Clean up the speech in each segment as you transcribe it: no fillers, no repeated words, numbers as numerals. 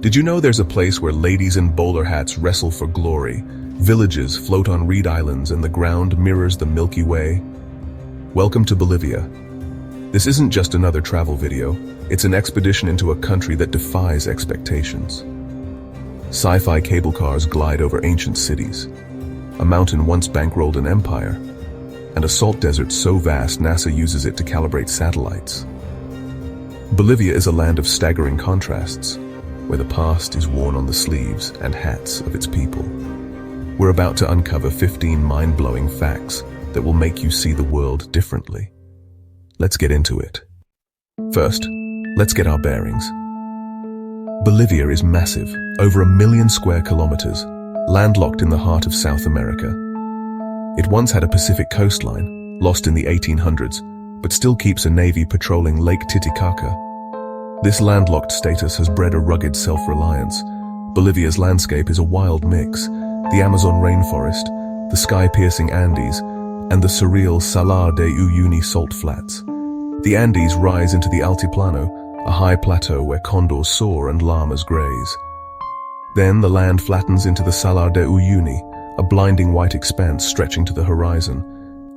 Did you know there's a place where ladies in bowler hats wrestle for glory, villages float on reed islands, and the ground mirrors the Milky Way? Welcome to Bolivia. This isn't just another travel video, it's an expedition into a country that defies expectations. Sci-fi cable cars glide over ancient cities. A mountain once bankrolled an empire, and a salt desert so vast NASA uses it to calibrate satellites. Bolivia is a land of staggering contrasts, where the past is worn on the sleeves and hats of its people. We're about to uncover 15 mind-blowing facts that will make you see the world differently. Let's get into it. First, let's get our bearings. Bolivia is massive, over 1 million square kilometers, landlocked in the heart of South America. It once had a Pacific coastline, lost in the 1800s, but still keeps a navy patrolling Lake Titicaca. This landlocked status has bred a rugged self-reliance. Bolivia's landscape is a wild mix: the Amazon rainforest, the sky-piercing Andes, and the surreal Salar de Uyuni salt flats. The Andes rise into the Altiplano, a high plateau where condors soar and llamas graze. Then the land flattens into the Salar de Uyuni, a blinding white expanse stretching to the horizon.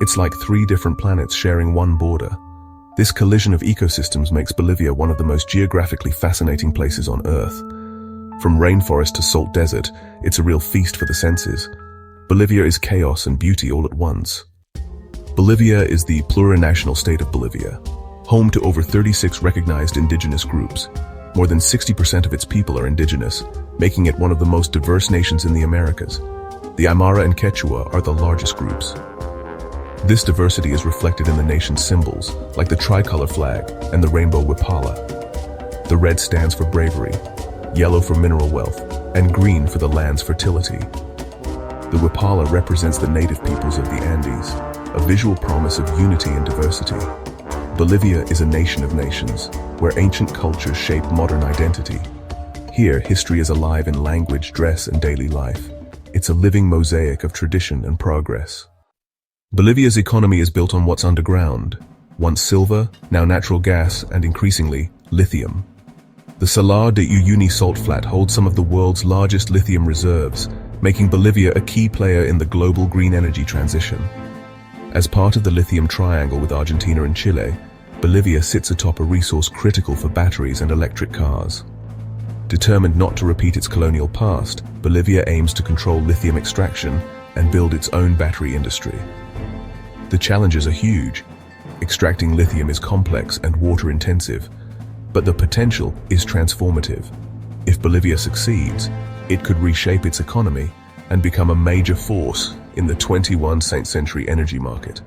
It's like 3 different planets sharing one border. This collision of ecosystems makes Bolivia one of the most geographically fascinating places on Earth. From rainforest to salt desert, it's a real feast for the senses. Bolivia is chaos and beauty all at once. Bolivia is the Plurinational State of Bolivia, home to over 36 recognized indigenous groups. More than 60% of its people are indigenous, making it one of the most diverse nations in the Americas. The Aymara and Quechua are the largest groups. This diversity is reflected in the nation's symbols, like the tricolor flag and the rainbow wipala. The red stands for bravery, yellow for mineral wealth, and green for the land's fertility. The wipala represents the native peoples of the Andes, a visual promise of unity and diversity. Bolivia is a nation of nations, where ancient cultures shape modern identity. Here, history is alive in language, dress, and daily life. It's a living mosaic of tradition and progress. Bolivia's economy is built on what's underground: once silver, now natural gas, and increasingly, lithium. The Salar de Uyuni salt flat holds some of the world's largest lithium reserves, making Bolivia a key player in the global green energy transition. As part of the lithium triangle with Argentina and Chile, Bolivia sits atop a resource critical for batteries and electric cars. Determined not to repeat its colonial past, Bolivia aims to control lithium extraction and build its own battery industry. The challenges are huge. Extracting lithium is complex and water-intensive, but the potential is transformative. If Bolivia succeeds, it could reshape its economy and become a major force in the 21st century energy market.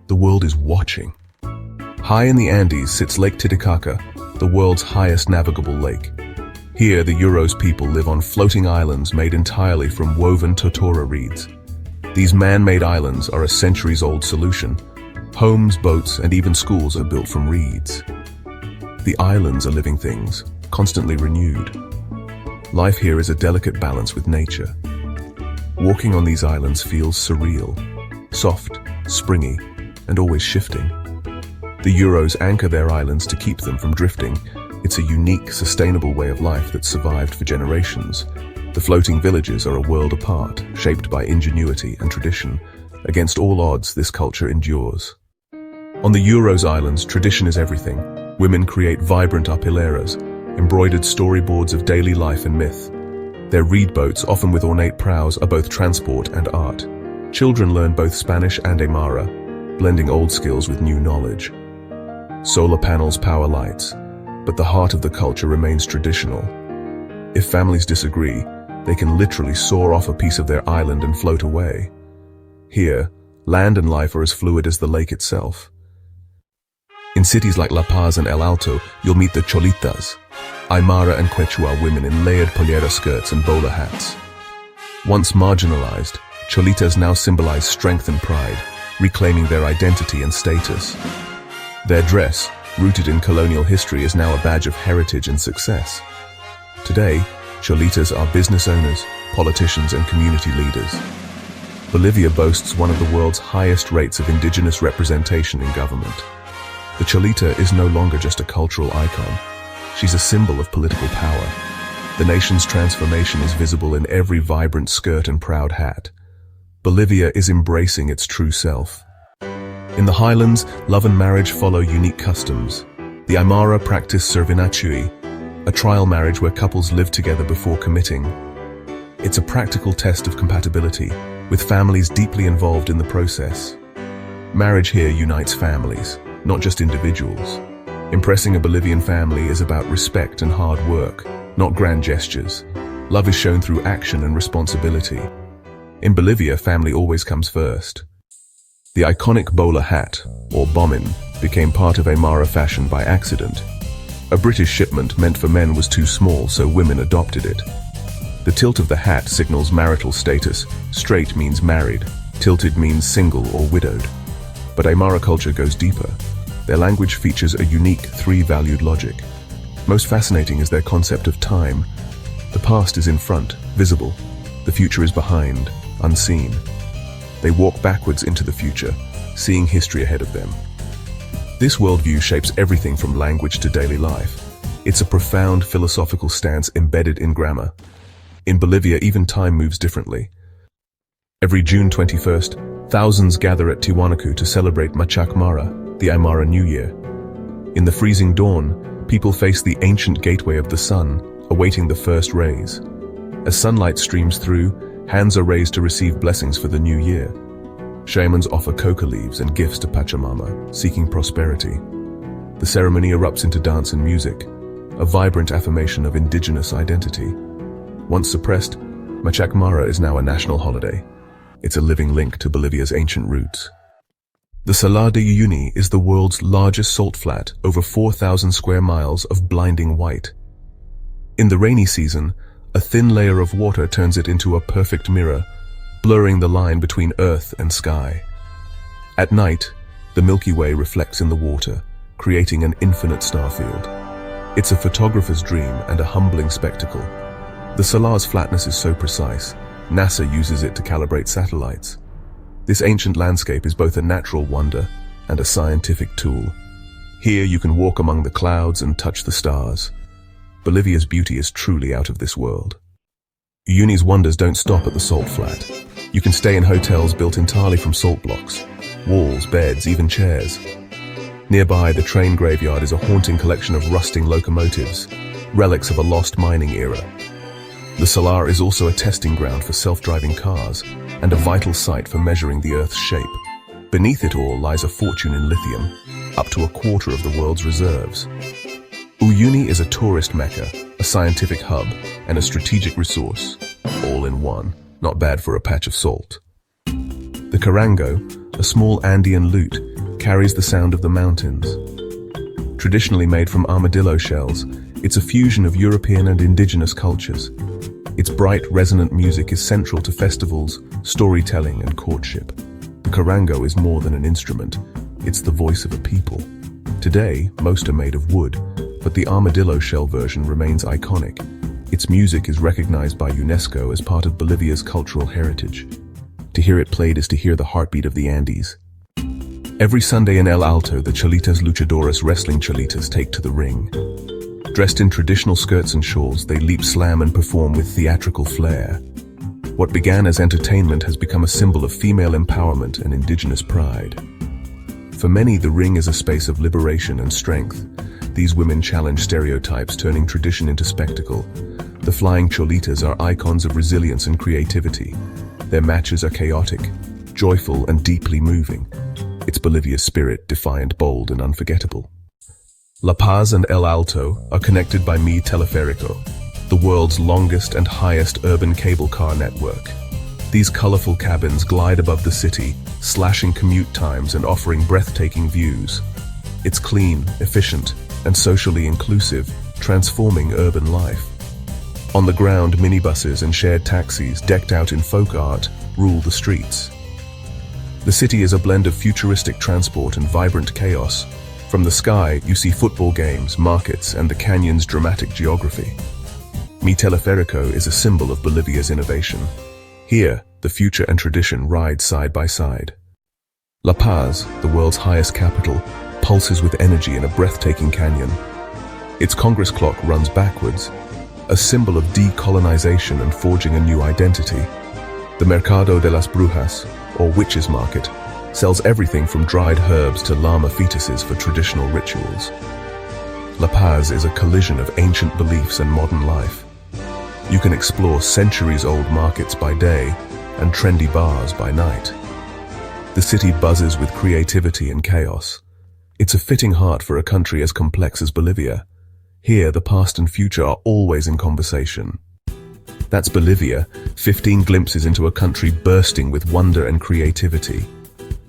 The world is watching. High in the Andes sits Lake Titicaca, the world's highest navigable lake. Here, the Uros people live on floating islands made entirely from woven totora reeds. These man-made islands are a centuries-old solution. Homes, boats, and even schools are built from reeds. The islands are living things, constantly renewed. Life here is a delicate balance with nature. Walking on these islands feels surreal, soft, springy, and always shifting. The Uros anchor their islands to keep them from drifting. It's a unique, sustainable way of life that's survived for generations. The floating villages are a world apart, shaped by ingenuity and tradition. Against all odds, this culture endures. On the Uros Islands, tradition is everything. Women create vibrant arpileras, embroidered storyboards of daily life and myth. Their reed boats, often with ornate prows, are both transport and art. Children learn both Spanish and Aymara, blending old skills with new knowledge. Solar panels power lights, but the heart of the culture remains traditional. If families disagree, they can literally soar off a piece of their island and float away. Here, land and life are as fluid as the lake itself. In cities like La Paz and El Alto, you'll meet the Cholitas, Aymara and Quechua women in layered pollera skirts and bowler hats. Once marginalized, Cholitas now symbolize strength and pride, reclaiming their identity and status. Their dress, rooted in colonial history, is now a badge of heritage and success. Today, Cholitas are business owners, politicians, and community leaders. Bolivia boasts one of the world's highest rates of indigenous representation in government. The Cholita is no longer just a cultural icon. She's a symbol of political power. The nation's transformation is visible in every vibrant skirt and proud hat. Bolivia is embracing its true self. In the highlands, love and marriage follow unique customs. The Aymara practice servinachui, a trial marriage where couples live together before committing. It's a practical test of compatibility, with families deeply involved in the process. Marriage here unites families, not just individuals. Impressing a Bolivian family is about respect and hard work, not grand gestures. Love is shown through action and responsibility. In Bolivia, family always comes first. The iconic bowler hat, or bombin, became part of Aymara fashion by accident. A British shipment meant for men was too small, so women adopted it. The tilt of the hat signals marital status. Straight means married, tilted means single or widowed. But Aymara culture goes deeper. Their language features a unique three-valued logic. Most fascinating is their concept of time. The past is in front, visible. The future is behind, unseen. They walk backwards into the future, seeing history ahead of them. This worldview shapes everything from language to daily life. It's a profound philosophical stance embedded in grammar. In Bolivia, even time moves differently. Every June 21st, thousands gather at Tiwanaku to celebrate Machaq Mara, the Aymara New Year. In the freezing dawn, people face the ancient gateway of the sun, awaiting the first rays. As sunlight streams through, hands are raised to receive blessings for the new year. Shamans offer coca leaves and gifts to Pachamama, seeking prosperity. The ceremony erupts into dance and music, a vibrant affirmation of indigenous identity. Once suppressed, Machaq Mara is now a national holiday. It's a living link to Bolivia's ancient roots. The Salar de Uyuni is the world's largest salt flat, over 4,000 square miles of blinding white. In the rainy season, a thin layer of water turns it into a perfect mirror, blurring the line between earth and sky. At night, the Milky Way reflects in the water, creating an infinite starfield. It's a photographer's dream and a humbling spectacle. The Salar's flatness is so precise, NASA uses it to calibrate satellites. This ancient landscape is both a natural wonder and a scientific tool. Here you can walk among the clouds and touch the stars. Bolivia's beauty is truly out of this world. Uyuni's wonders don't stop at the salt flat. You can stay in hotels built entirely from salt blocks. Walls, beds, even chairs. Nearby, the train graveyard is a haunting collection of rusting locomotives, relics of a lost mining era. The Salar is also a testing ground for self-driving cars and a vital site for measuring the Earth's shape. Beneath it all lies a fortune in lithium, up to a quarter of the world's reserves. Uyuni is a tourist mecca, a scientific hub, and a strategic resource, all in one. Not bad for a patch of salt. The charango, a small Andean lute, carries the sound of the mountains. Traditionally made from armadillo shells, it's a fusion of European and indigenous cultures. Its bright, resonant music is central to festivals, storytelling, and courtship. The charango is more than an instrument. It's the voice of a people. Today, most are made of wood, but the armadillo shell version remains iconic. Its music is recognized by UNESCO as part of Bolivia's cultural heritage. To hear it played is to hear the heartbeat of the Andes. Every Sunday in El Alto, the Cholitas luchadoras wrestling Cholitas take to the ring. Dressed in traditional skirts and shawls, they leap, slam, and perform with theatrical flair. What began as entertainment has become a symbol of female empowerment and indigenous pride. For many, the ring is a space of liberation and strength. These women challenge stereotypes, turning tradition into spectacle. The Flying Cholitas are icons of resilience and creativity. Their matches are chaotic, joyful, and deeply moving. It's Bolivia's spirit, defiant, bold, and unforgettable. La Paz and El Alto are connected by Mi Teleférico, the world's longest and highest urban cable car network. These colorful cabins glide above the city, slashing commute times and offering breathtaking views. It's clean, efficient, and socially inclusive, transforming urban life. On the ground, minibuses and shared taxis, decked out in folk art, rule the streets. The city is a blend of futuristic transport and vibrant chaos. From the sky, you see football games, markets, and the canyon's dramatic geography. Mi Teleférico is a symbol of Bolivia's innovation. Here, the future and tradition ride side by side. La Paz, the world's highest capital, pulses with energy in a breathtaking canyon. Its Congress clock runs backwards, a symbol of decolonization and forging a new identity. The Mercado de las Brujas, or Witches' Market, sells everything from dried herbs to llama fetuses for traditional rituals. La Paz is a collision of ancient beliefs and modern life. You can explore centuries-old markets by day and trendy bars by night. The city buzzes with creativity and chaos. It's a fitting heart for a country as complex as Bolivia. Here, the past and future are always in conversation. That's Bolivia, 15 glimpses into a country bursting with wonder and creativity.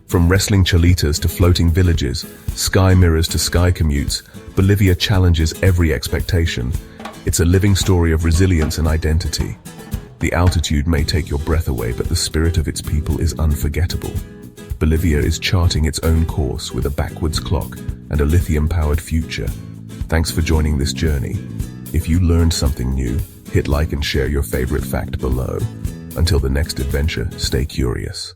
From wrestling cholitas to floating villages, sky mirrors to sky commutes, Bolivia challenges every expectation. It's a living story of resilience and identity. The altitude may take your breath away, but the spirit of its people is unforgettable. Bolivia is charting its own course with a backwards clock and a lithium-powered future. Thanks for joining this journey. If you learned something new, hit like and share your favorite fact below. Until the next adventure, stay curious.